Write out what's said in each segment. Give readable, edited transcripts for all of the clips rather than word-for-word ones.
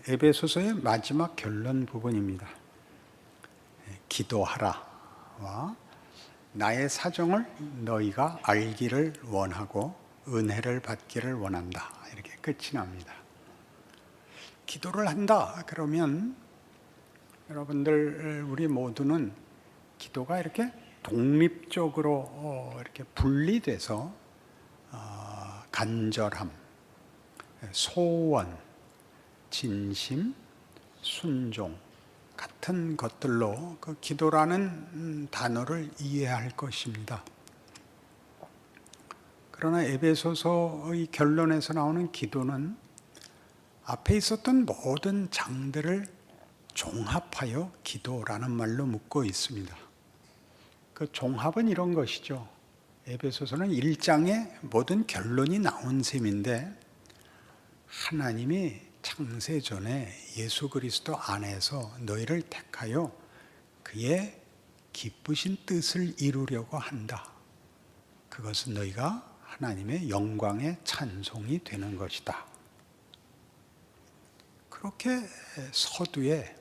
에베소서의 마지막 결론 부분입니다. 기도하라와 나의 사정을 너희가 알기를 원하고 은혜를 받기를 원한다. 이렇게 끝이 납니다. 기도를 한다 그러면 여러분들 우리 모두는 기도가 이렇게 독립적으로 이렇게 분리돼서 간절함, 소원, 진심, 순종 같은 것들로 그 기도라는 단어를 이해할 것입니다. 그러나 에베소서의 결론에서 나오는 기도는 앞에 있었던 모든 장들을 종합하여 기도라는 말로 묻고 있습니다. 그 종합은 이런 것이죠. 에베소서는 1장에 모든 결론이 나온 셈인데 하나님이 창세 전에 예수 그리스도 안에서 너희를 택하여 그의 기쁘신 뜻을 이루려고 한다. 그것은 너희가 하나님의 영광의 찬송이 되는 것이다. 그렇게 서두에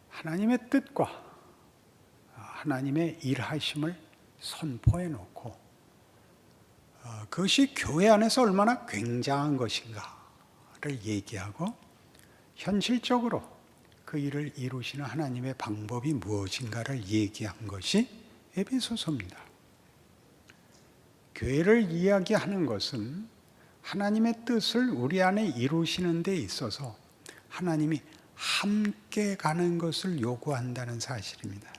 하나님의 뜻과 하나님의 일하심을 선포해 놓고 그것이 교회 안에서 얼마나 굉장한 것인가를 얘기하고 현실적으로 그 일을 이루시는 하나님의 방법이 무엇인가를 얘기한 것이 에베소서입니다. 교회를 이야기하는 것은 하나님의 뜻을 우리 안에 이루시는 데 있어서 하나님이 함께 가는 것을 요구한다는 사실입니다.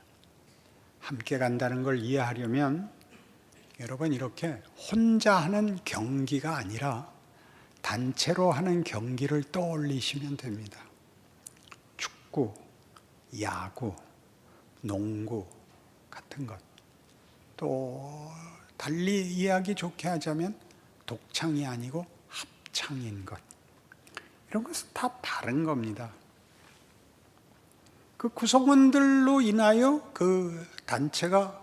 함께 간다는 걸 이해하려면 여러분 이렇게 혼자 하는 경기가 아니라 단체로 하는 경기를 떠올리시면 됩니다. 축구, 야구, 농구 같은 것. 또 달리 이해하기 좋게 하자면 독창이 아니고 합창인 것. 이런 것은 다 다른 겁니다. 그 구성원들로 인하여 그 단체가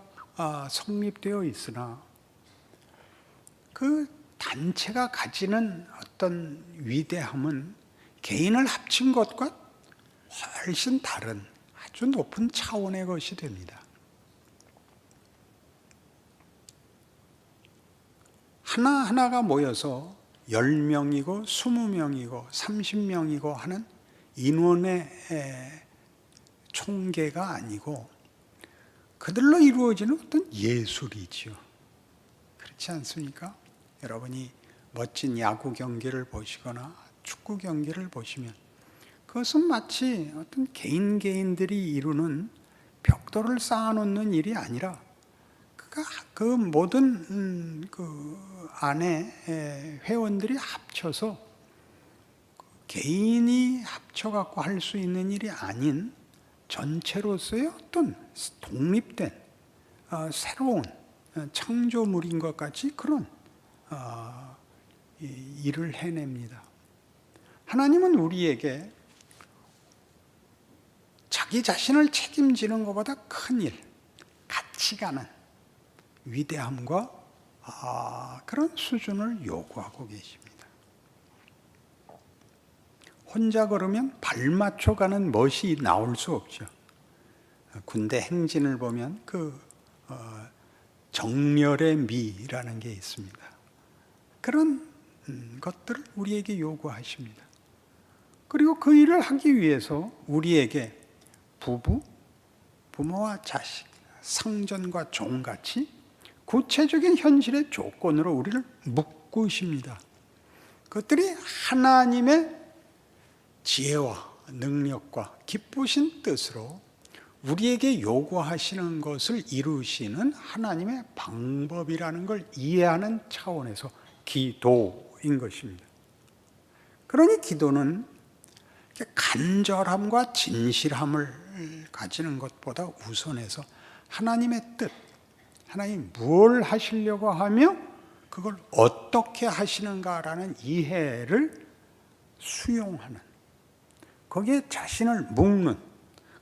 성립되어 있으나 그 단체가 가지는 어떤 위대함은 개인을 합친 것과 훨씬 다른 아주 높은 차원의 것이 됩니다. 하나하나가 모여서 10명이고 20명이고 30명이고 하는 인원의 총계가 아니고 그들로 이루어지는 어떤 예술이지요. 그렇지 않습니까? 여러분이 멋진 야구 경기를 보시거나 축구 경기를 보시면 그것은 마치 어떤 개인들이 이루는 벽돌을 쌓아놓는 일이 아니라 그 모든 그 안에 회원들이 합쳐서 개인이 합쳐갖고 할 수 있는 일이 아닌 전체로서의 어떤 독립된 새로운 창조물인 것 같이 그런 일을 해냅니다. 하나님은 우리에게 자기 자신을 책임지는 것보다 큰 일, 같이 가는 위대함과 그런 수준을 요구하고 계십니다. 혼자 걸으면 발 맞춰가는 멋이 나올 수 없죠. 군대 행진을 보면 그 정렬의 미라는 게 있습니다. 그런 것들을 우리에게 요구하십니다. 그리고 그 일을 하기 위해서 우리에게 부모와 자식, 상전과 종같이 구체적인 현실의 조건으로 우리를 묶으십니다. 그것들이 하나님의 지혜와 능력과 기쁘신 뜻으로 우리에게 요구하시는 것을 이루시는 하나님의 방법이라는 걸 이해하는 차원에서 기도인 것입니다. 그러니 기도는 간절함과 진실함을 가지는 것보다 우선해서 하나님의 뜻, 하나님 뭘 하시려고 하며 그걸 어떻게 하시는가라는 이해를 수용하는, 거기에 자신을 묶는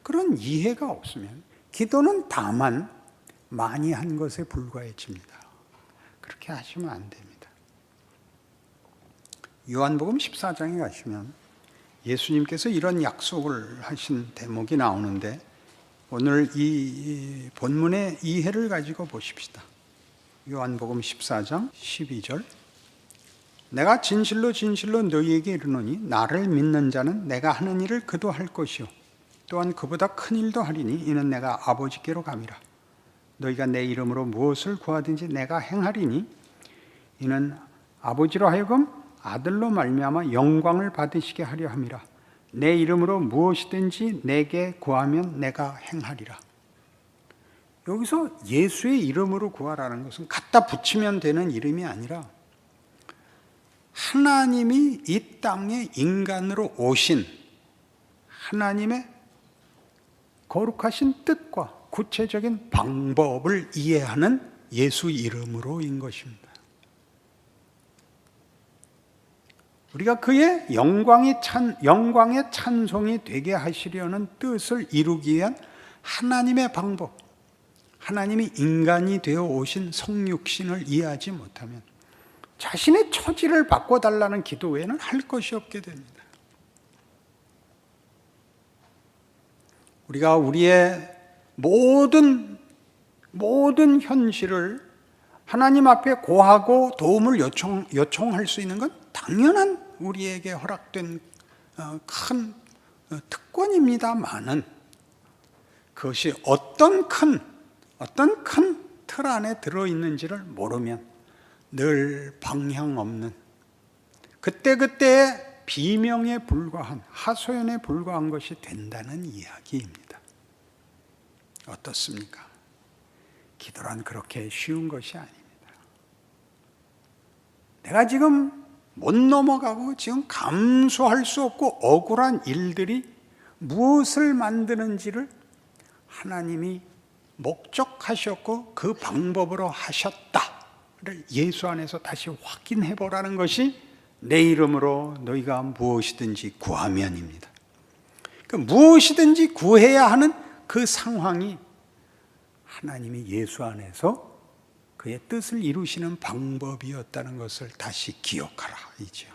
그런 이해가 없으면 기도는 다만 많이 한 것에 불과해집니다. 그렇게 하시면 안 됩니다. 요한복음 14장에 가시면 예수님께서 이런 약속을 하신 대목이 나오는데 오늘 이 본문의 이해를 가지고 보십시다. 요한복음 14장 12절 내가 진실로 진실로 너희에게 이르노니 나를 믿는 자는 내가 하는 일을 그도 할 것이요 또한 그보다 큰 일도 하리니 이는 내가 아버지께로 감이라. 너희가 내 이름으로 무엇을 구하든지 내가 행하리니 이는 아버지로 하여금 아들로 말미암아 영광을 받으시게 하려 함이라. 내 이름으로 무엇이든지 내게 구하면 내가 행하리라. 여기서 예수의 이름으로 구하라는 것은 갖다 붙이면 되는 이름이 아니라 하나님이 이 땅에 인간으로 오신 하나님의 거룩하신 뜻과 구체적인 방법을 이해하는 예수 이름으로인 것입니다. 우리가 그의 영광의 찬송이 되게 하시려는 뜻을 이루기 위한 하나님의 방법, 하나님이 인간이 되어 오신 성육신을 이해하지 못하면 자신의 처지를 바꿔달라는 기도 외에는 할 것이 없게 됩니다. 우리가 우리의 모든 현실을 하나님 앞에 고하고 도움을 요청할 수 있는 건 당연한 우리에게 허락된 큰 특권입니다만은 그것이 어떤 큰 틀 안에 들어있는지를 모르면 늘 방향 없는 그때그때의 비명에 불과한 하소연에 불과한 것이 된다는 이야기입니다. 어떻습니까? 기도란 그렇게 쉬운 것이 아닙니다. 내가 지금 못 넘어가고 지금 감수할 수 없고 억울한 일들이 무엇을 만드는지를 하나님이 목적하셨고 그 방법으로 하셨다를 예수 안에서 다시 확인해 보라는 것이 내 이름으로 너희가 무엇이든지 구하면입니다. 그러니까 무엇이든지 구해야 하는 그 상황이 하나님이 예수 안에서 그의 뜻을 이루시는 방법이었다는 것을 다시 기억하라 이죠.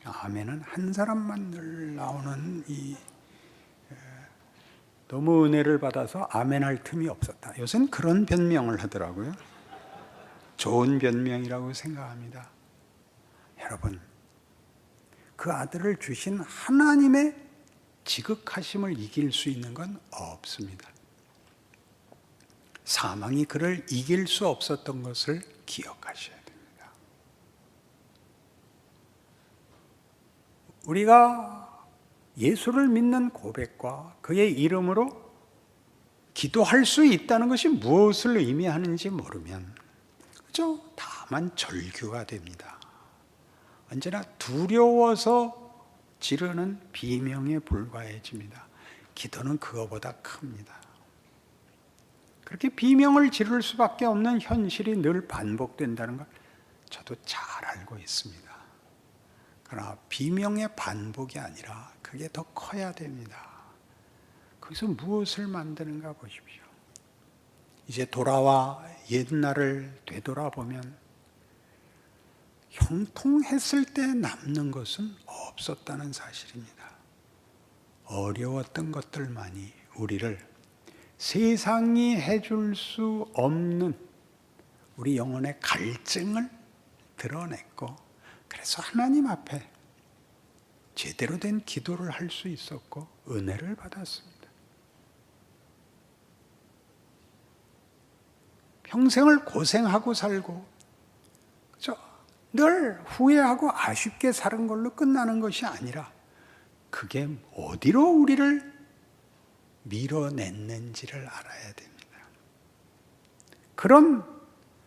아멘은 한 사람만 늘 나오는 너무 은혜를 받아서 아멘할 틈이 없었다. 요새는 그런 변명을 하더라고요. 좋은 변명이라고 생각합니다. 여러분, 그 아들을 주신 하나님의 지극하심을 이길 수 있는 건 없습니다. 사망이 그를 이길 수 없었던 것을 기억하셔야 됩니다. 우리가 예수를 믿는 고백과 그의 이름으로 기도할 수 있다는 것이 무엇을 의미하는지 모르면 그저 다만 절규가 됩니다. 언제나 두려워서 지르는 비명에 불과해집니다. 기도는 그거보다 큽니다. 그렇게 비명을 지를 수밖에 없는 현실이 늘 반복된다는 걸 저도 잘 알고 있습니다. 그러나 비명의 반복이 아니라 그게 더 커야 됩니다. 거기서 무엇을 만드는가 보십시오. 이제 돌아와 옛날을 되돌아보면 형통했을 때 남는 것은 없었다는 사실입니다. 어려웠던 것들만이 우리를 세상이 해줄 수 없는 우리 영혼의 갈증을 드러냈고 그래서 하나님 앞에 제대로 된 기도를 할 수 있었고 은혜를 받았습니다. 평생을 고생하고 살고 늘 후회하고 아쉽게 사는 걸로 끝나는 것이 아니라 그게 어디로 우리를 밀어냈는지를 알아야 됩니다. 그런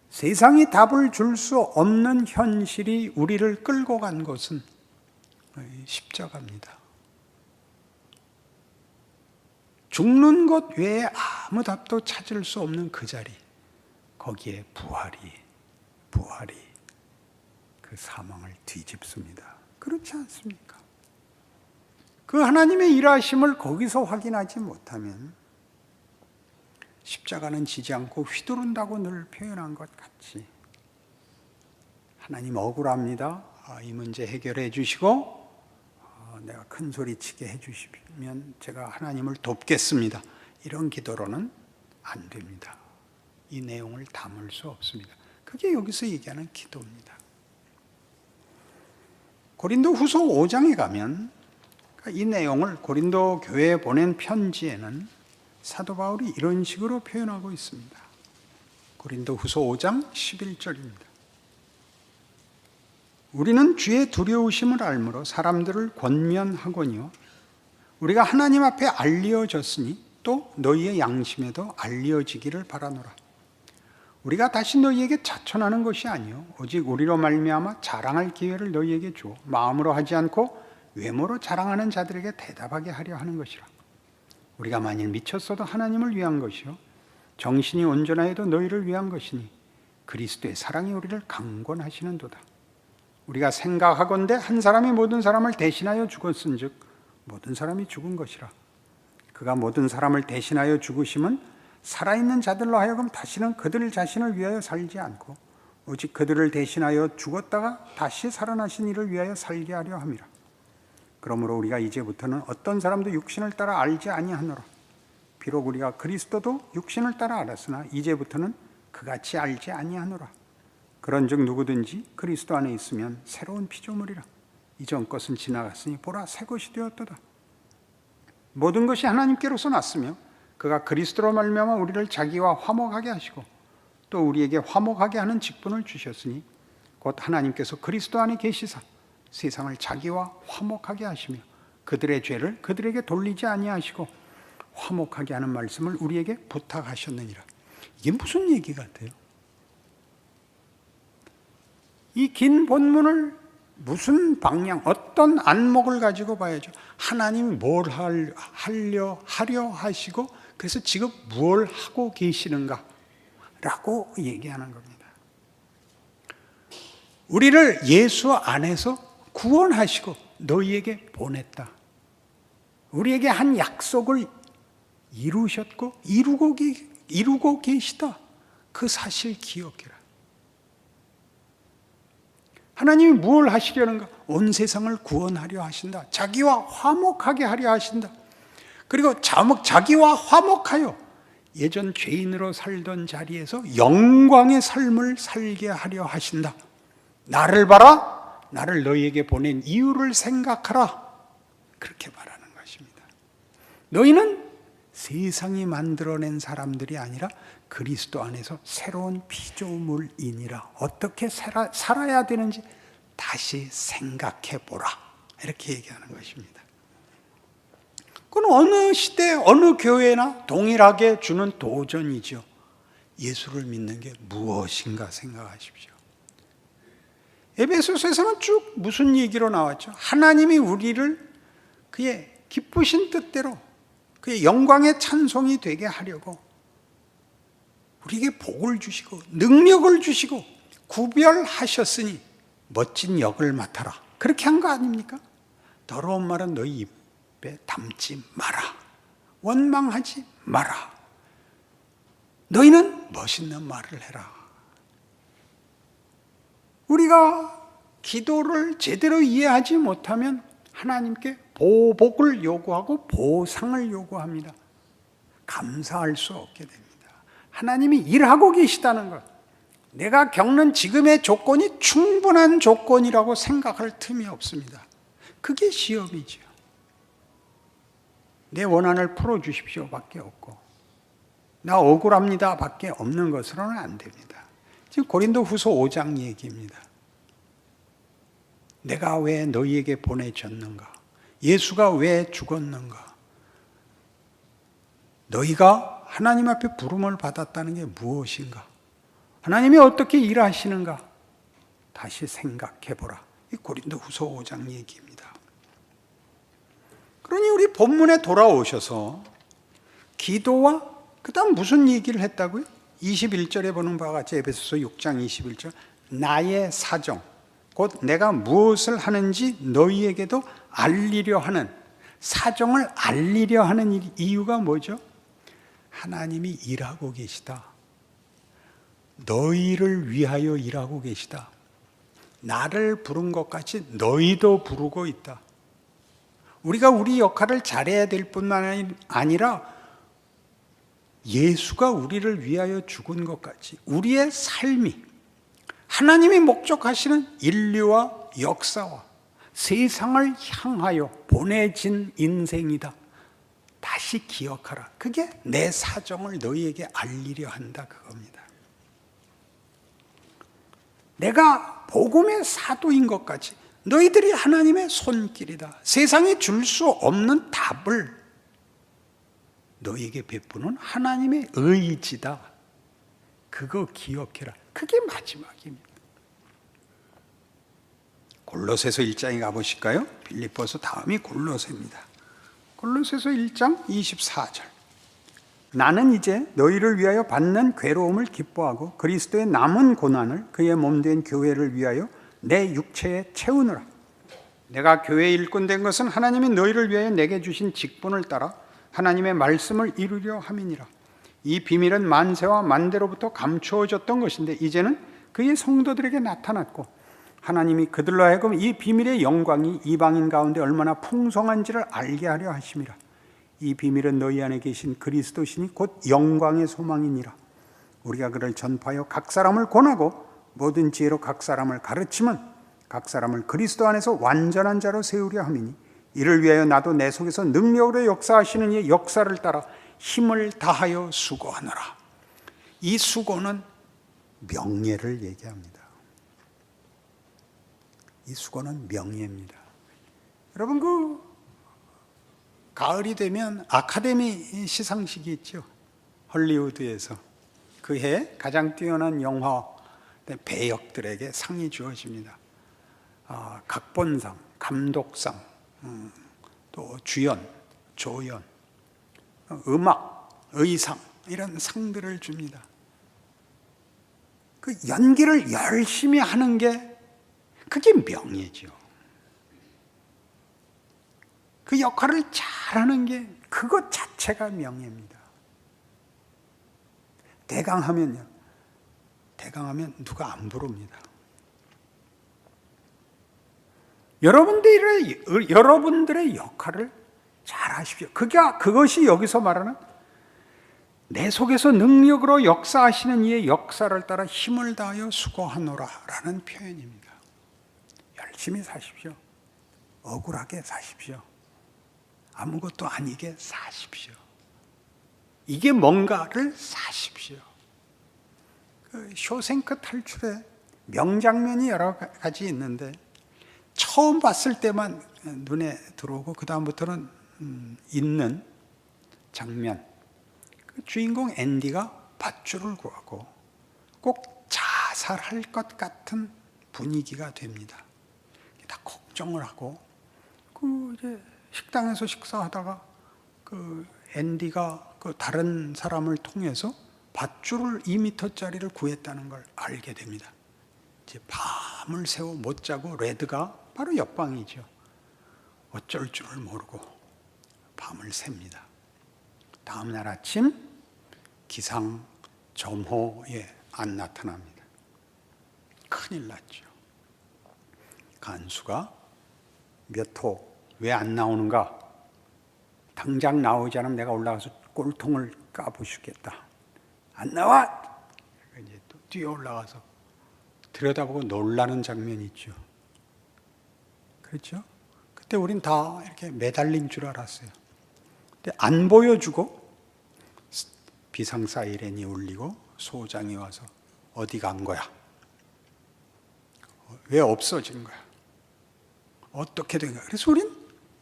세상이 답을 줄 수 없는 현실이 우리를 끌고 간 것은 십자가입니다. 죽는 것 외에 아무 답도 찾을 수 없는 그 자리, 거기에 부활이 그 사망을 뒤집습니다. 그렇지 않습니까? 그 하나님의 일하심을 거기서 확인하지 못하면 십자가는 지지 않고 휘두른다고 늘 표현한 것 같이 하나님 억울합니다. 이 문제 해결해 주시고 내가 큰 소리 치게 해주시면 제가 하나님을 돕겠습니다. 이런 기도로는 안 됩니다. 이 내용을 담을 수 없습니다. 그게 여기서 얘기하는 기도입니다. 고린도 후서 5장에 가면 이 내용을 고린도 교회에 보낸 편지에는 사도 바울이 이런 식으로 표현하고 있습니다. 고린도 후서 5장 11절입니다. 우리는 주의 두려우심을 알므로 사람들을 권면하거니와 우리가 하나님 앞에 알려졌으니 또 너희의 양심에도 알려지기를 바라노라. 우리가 다시 너희에게 자천하는 것이 아니요 오직 우리로 말미암아 자랑할 기회를 너희에게 주어 마음으로 하지 않고 외모로 자랑하는 자들에게 대답하게 하려 하는 것이라. 우리가 만일 미쳤어도 하나님을 위한 것이요 정신이 온전하여도 너희를 위한 것이니 그리스도의 사랑이 우리를 강권하시는도다. 우리가 생각하건대 한 사람이 모든 사람을 대신하여 죽었은즉 모든 사람이 죽은 것이라. 그가 모든 사람을 대신하여 죽으심은 살아있는 자들로 하여금 다시는 그들 자신을 위하여 살지 않고 오직 그들을 대신하여 죽었다가 다시 살아나신 이를 위하여 살게 하려 함이라. 그러므로 우리가 이제부터는 어떤 사람도 육신을 따라 알지 아니하노라. 비록 우리가 그리스도도 육신을 따라 알았으나 이제부터는 그같이 알지 아니하노라. 그런즉 누구든지 그리스도 안에 있으면 새로운 피조물이라. 이전 것은 지나갔으니 보라 새 것이 되었도다. 모든 것이 하나님께로서 났으며 그가 그리스도로 말미암아 우리를 자기와 화목하게 하시고 또 우리에게 화목하게 하는 직분을 주셨으니 곧 하나님께서 그리스도 안에 계시사 세상을 자기와 화목하게 하시며 그들의 죄를 그들에게 돌리지 아니하시고 화목하게 하는 말씀을 우리에게 부탁하셨느니라. 이게 무슨 얘기 같아요? 이 긴 본문을 무슨 방향, 어떤 안목을 가지고 봐야죠. 하나님이 뭘 하려 하시고 그래서 지금 뭘 하고 계시는가 라고 얘기하는 겁니다. 우리를 예수 안에서 구원하시고 너희에게 보냈다. 우리에게 한 약속을 이루셨고 이루고 계시다. 그 사실 기억해라. 하나님이 무엇을 하시려는가? 온 세상을 구원하려 하신다. 자기와 화목하게 하려 하신다. 그리고 자기와 화목하여 예전 죄인으로 살던 자리에서 영광의 삶을 살게 하려 하신다. 나를 봐라. 나를 너희에게 보낸 이유를 생각하라. 그렇게 말하는 것입니다. 너희는 세상이 만들어낸 사람들이 아니라 그리스도 안에서 새로운 피조물이니라. 어떻게 살아야 되는지 다시 생각해 보라. 이렇게 얘기하는 것입니다. 그건 어느 시대, 어느 교회나 동일하게 주는 도전이죠. 예수를 믿는 게 무엇인가 생각하십시오. 에베소서에서는 쭉 무슨 얘기로 나왔죠? 하나님이 우리를 그의 기쁘신 뜻대로 그의 영광의 찬송이 되게 하려고 우리에게 복을 주시고 능력을 주시고 구별하셨으니 멋진 역을 맡아라. 그렇게 한 거 아닙니까? 더러운 말은 너희 입에 담지 마라. 원망하지 마라. 너희는 멋있는 말을 해라. 우리가 기도를 제대로 이해하지 못하면 하나님께 보복을 요구하고 보상을 요구합니다. 감사할 수 없게 됩니다. 하나님이 일하고 계시다는 것, 내가 겪는 지금의 조건이 충분한 조건이라고 생각할 틈이 없습니다. 그게 시험이죠. 내 원한을 풀어주십시오 밖에 없고 나 억울합니다 밖에 없는 것으로는 안 됩니다. 지금 고린도 후서 5장 얘기입니다. 내가 왜 너희에게 보내졌는가? 예수가 왜 죽었는가? 너희가 하나님 앞에 부름을 받았다는 게 무엇인가? 하나님이 어떻게 일하시는가? 다시 생각해보라. 이 고린도 후서 5장 얘기입니다. 그러니 우리 본문에 돌아오셔서 기도와 그 다음 무슨 얘기를 했다고요? 21절에 보는 바와 같이 에베소서 6장 21절 나의 사정 곧 내가 무엇을 하는지 너희에게도 알리려 하는 사정을 알리려 하는 이유가 뭐죠? 하나님이 일하고 계시다. 너희를 위하여 일하고 계시다. 나를 부른 것 같이 너희도 부르고 있다. 우리가 우리 역할을 잘해야 될 뿐만 아니라 예수가 우리를 위하여 죽은 것까지 우리의 삶이 하나님이 목적하시는 인류와 역사와 세상을 향하여 보내진 인생이다. 다시 기억하라. 그게 내 사정을 너희에게 알리려 한다, 그겁니다. 내가 복음의 사도인 것까지 너희들이 하나님의 손길이다. 세상에 줄 수 없는 답을 너희에게 베푸는 하나님의 의지다. 그거 기억해라. 그게 마지막입니다. 골로새서 1장에 가보실까요? 빌립보서 다음이 골로새입니다. 골로새서 1장 24절. 나는 이제 너희를 위하여 받는 괴로움을 기뻐하고 그리스도의 남은 고난을 그의 몸된 교회를 위하여 내 육체에 채우느라. 내가 교회의 일꾼 된 것은 하나님이 너희를 위하여 내게 주신 직분을 따라 하나님의 말씀을 이루려 함이니라. 이 비밀은 만세와 만대로부터 감추어졌던 것인데 이제는 그의 성도들에게 나타났고 하나님이 그들로 하여금 이 비밀의 영광이 이방인 가운데 얼마나 풍성한지를 알게 하려 하심이라. 이 비밀은 너희 안에 계신 그리스도시니 곧 영광의 소망이니라. 우리가 그를 전파하여 각 사람을 권하고 모든 지혜로 각 사람을 가르치면 각 사람을 그리스도 안에서 완전한 자로 세우려 함이니 이를 위하여 나도 내 속에서 능력으로 역사하시는 이의 역사를 따라 힘을 다하여 수고하노라. 이 수고는 명예를 얘기합니다. 이 수고는 명예입니다. 여러분, 그 가을이 되면 아카데미 시상식이 있죠. 헐리우드에서 그 해 가장 뛰어난 영화 배역들에게 상이 주어집니다. 각본상, 감독상, 또 주연, 조연, 음악, 의상 이런 상들을 줍니다. 그 연기를 열심히 하는 게 그게 명예죠. 그 역할을 잘하는 게 그것 자체가 명예입니다. 대강하면 누가 안 부릅니다. 여러분들의 역할을 잘 하십시오. 그것이 여기서 말하는 내 속에서 능력으로 역사하시는 이의 역사를 따라 힘을 다하여 수고하노라 라는 표현입니다. 열심히 사십시오. 억울하게 사십시오. 아무것도 아니게 사십시오. 이게 뭔가를 사십시오. 그 쇼생크 탈출에 명장면이 여러 가지 있는데 처음 봤을 때만 눈에 들어오고 그 다음부터는 있는 장면. 그 주인공 앤디가 밧줄을 구하고 꼭 자살할 것 같은 분위기가 됩니다. 다 걱정을 하고 그 이제 식당에서 식사하다가 그 앤디가 그 다른 사람을 통해서 밧줄을 2m짜리를 구했다는 걸 알게 됩니다. 이제 밤을 새워 못 자고 레드가 바로 옆방이죠. 어쩔 줄을 모르고 밤을 셉니다. 다음 날 아침 기상 점호에 안 나타납니다. 큰일 났죠. 간수가 몇 호 왜 안 나오는가? 당장 나오지 않으면 내가 올라가서 꼴통을 까부시겠다. 안 나와! 이제 또 뛰어 올라가서 들여다보고 놀라는 장면이 있죠. 그렇죠? 그때 우린 다 이렇게 매달린 줄 알았어요. 근데 안 보여주고 비상 사이렌이 울리고 소장이 와서 어디 간 거야? 왜 없어진 거야? 어떻게 된 거야? 그래서 우린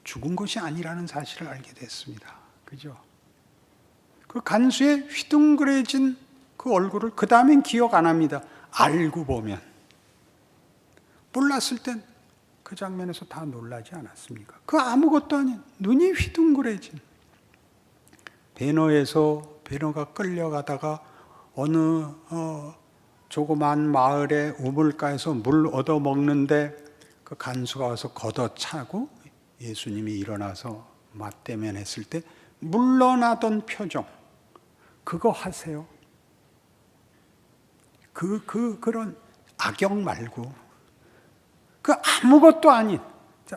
죽은 것이 아니라는 사실을 알게 됐습니다. 그죠? 그 간수의 휘둥그레진 그 얼굴을 그 다음엔 기억 안 합니다. 알고 보면. 몰랐을 땐 그 장면에서 다 놀라지 않았습니까? 그 아무것도 아닌 눈이 휘둥그레진 배너가 끌려가다가 어느 조그만 마을의 우물가에서 물 얻어 먹는데 그 간수가 와서 걷어차고 예수님이 일어나서 맞대면했을 때 물러나던 표정 그거 하세요. 그런 악역 말고 그 아무것도 아닌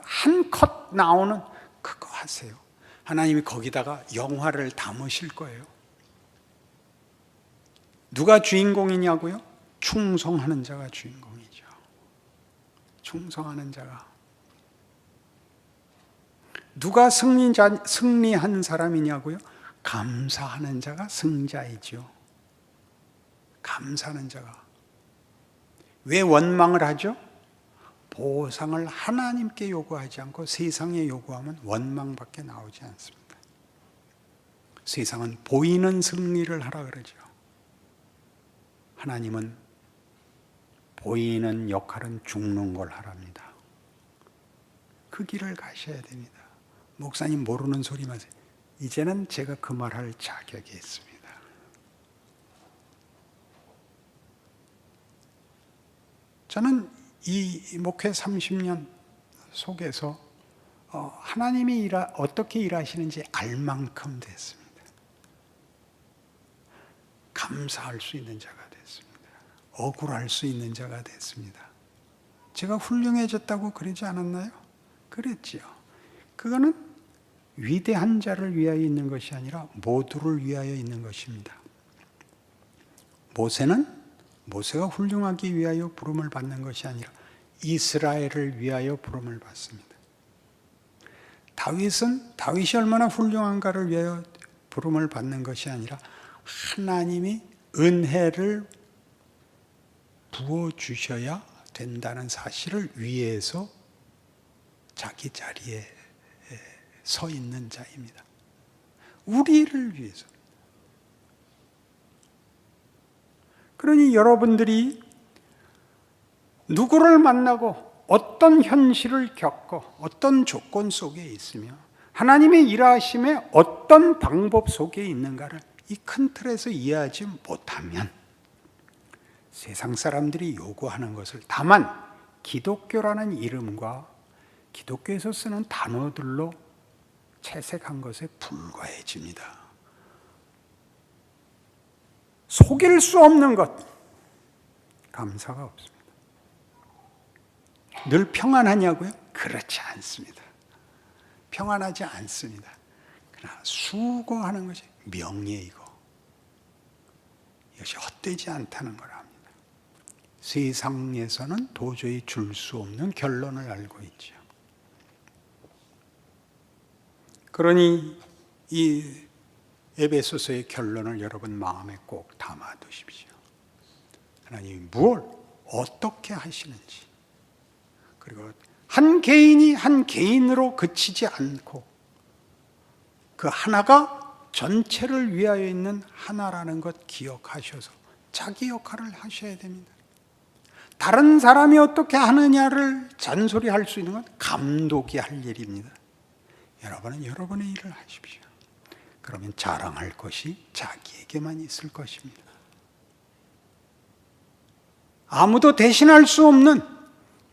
한 컷 나오는 그거 하세요. 하나님이 거기다가 영화를 담으실 거예요. 누가 주인공이냐고요? 충성하는 자가 주인공이죠. 충성하는 자가. 누가 승리한 사람이냐고요? 감사하는 자가 승자이죠. 감사하는 자가. 왜 원망을 하죠? 보상을 하나님께 요구하지 않고 세상에 요구하면 원망밖에 나오지 않습니다. 세상은 보이는 승리를 하라 그러죠. 하나님은 보이는 역할은 죽는 걸 하랍니다. 그 길을 가셔야 됩니다. 목사님 모르는 소리 마세요. 이제는 제가 그 말할 자격이 있습니다. 저는 이 목회 30년 속에서 하나님이 어떻게 일하시는지 알 만큼 됐습니다. 감사할 수 있는 자가 됐습니다. 억울할 수 있는 자가 됐습니다. 제가 훌륭해졌다고 그러지 않았나요? 그랬지요. 그거는 위대한 자를 위하여 있는 것이 아니라 모두를 위하여 있는 것입니다. 모세가 훌륭하기 위하여 부름을 받는 것이 아니라 이스라엘을 위하여 부름을 받습니다. 다윗이 얼마나 훌륭한가를 위하여 부름을 받는 것이 아니라 하나님이 은혜를 부어주셔야 된다는 사실을 위해서 자기 자리에 서 있는 자입니다. 우리를 위해서. 그러니 여러분들이 누구를 만나고 어떤 현실을 겪고 어떤 조건 속에 있으며 하나님의 일하심의 어떤 방법 속에 있는가를 이 큰 틀에서 이해하지 못하면 세상 사람들이 요구하는 것을 다만 기독교라는 이름과 기독교에서 쓰는 단어들로 채색한 것에 불과해집니다. 속일 수 없는 것, 감사가 없습니다. 늘 평안하냐고요? 그렇지 않습니다. 평안하지 않습니다. 그러나 수고하는 것이 명예이고 이것이 헛되지 않다는 걸 압니다. 세상에서는 도저히 줄 수 없는 결론을 알고 있죠. 그러니 이 에베소서의 결론을 여러분 마음에 꼭 담아두십시오. 하나님이 무엇, 어떻게 하시는지, 그리고 한 개인이 한 개인으로 그치지 않고 그 하나가 전체를 위하여 있는 하나라는 것 기억하셔서 자기 역할을 하셔야 됩니다. 다른 사람이 어떻게 하느냐를 잔소리할 수 있는 건 감독이 할 일입니다. 여러분은 여러분의 일을 하십시오. 그러면 자랑할 것이 자기에게만 있을 것입니다. 아무도 대신할 수 없는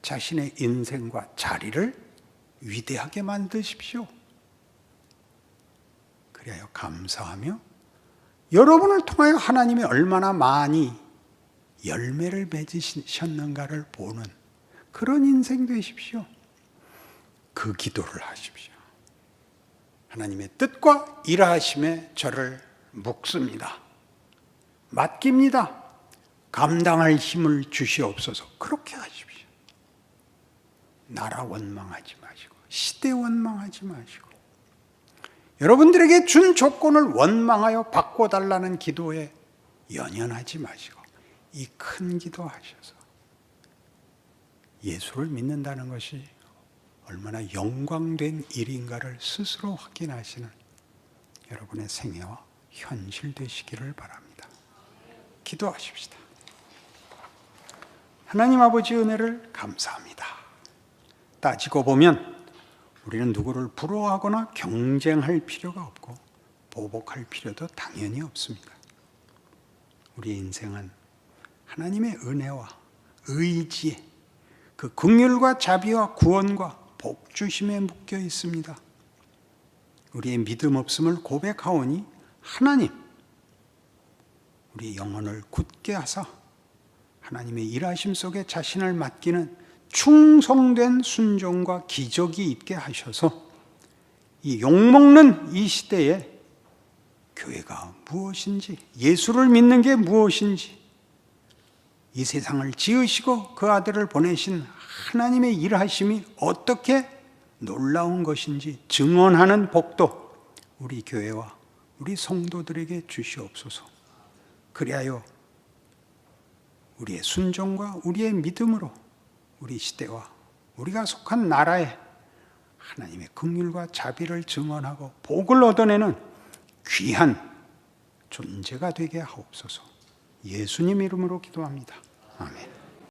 자신의 인생과 자리를 위대하게 만드십시오. 그래야 감사하며 여러분을 통하여 하나님이 얼마나 많이 열매를 맺으셨는가를 보는 그런 인생 되십시오. 그 기도를 하십시오. 하나님의 뜻과 일하심에 저를 묵습니다. 맡깁니다. 감당할 힘을 주시옵소서. 그렇게 하십시오. 나라 원망하지 마시고 시대 원망하지 마시고 여러분들에게 준 조건을 원망하여 바꿔달라는 기도에 연연하지 마시고 이 큰 기도하셔서 예수를 믿는다는 것이 얼마나 영광된 일인가를 스스로 확인하시는 여러분의 생애와 현실 되시기를 바랍니다. 기도하십시다. 하나님 아버지 은혜를 감사합니다. 따지고 보면 우리는 누구를 부러워하거나 경쟁할 필요가 없고 보복할 필요도 당연히 없습니다. 우리의 인생은 하나님의 은혜와 의지에 그 긍휼과 자비와 구원과 복주심에 묶여 있습니다. 우리의 믿음 없음을 고백하오니 하나님 우리 영혼을 굳게 하사 하나님의 일하심 속에 자신을 맡기는 충성된 순종과 기적이 있게 하셔서 이 욕먹는 이 시대에 교회가 무엇인지, 예수를 믿는 게 무엇인지, 이 세상을 지으시고 그 아들을 보내신 하나님의 일하심이 어떻게 놀라운 것인지 증언하는 복도 우리 교회와 우리 성도들에게 주시옵소서. 그리하여 우리의 순종과 우리의 믿음으로 우리 시대와 우리가 속한 나라에 하나님의 긍휼과 자비를 증언하고 복을 얻어내는 귀한 존재가 되게 하옵소서. 예수님 이름으로 기도합니다. 아멘.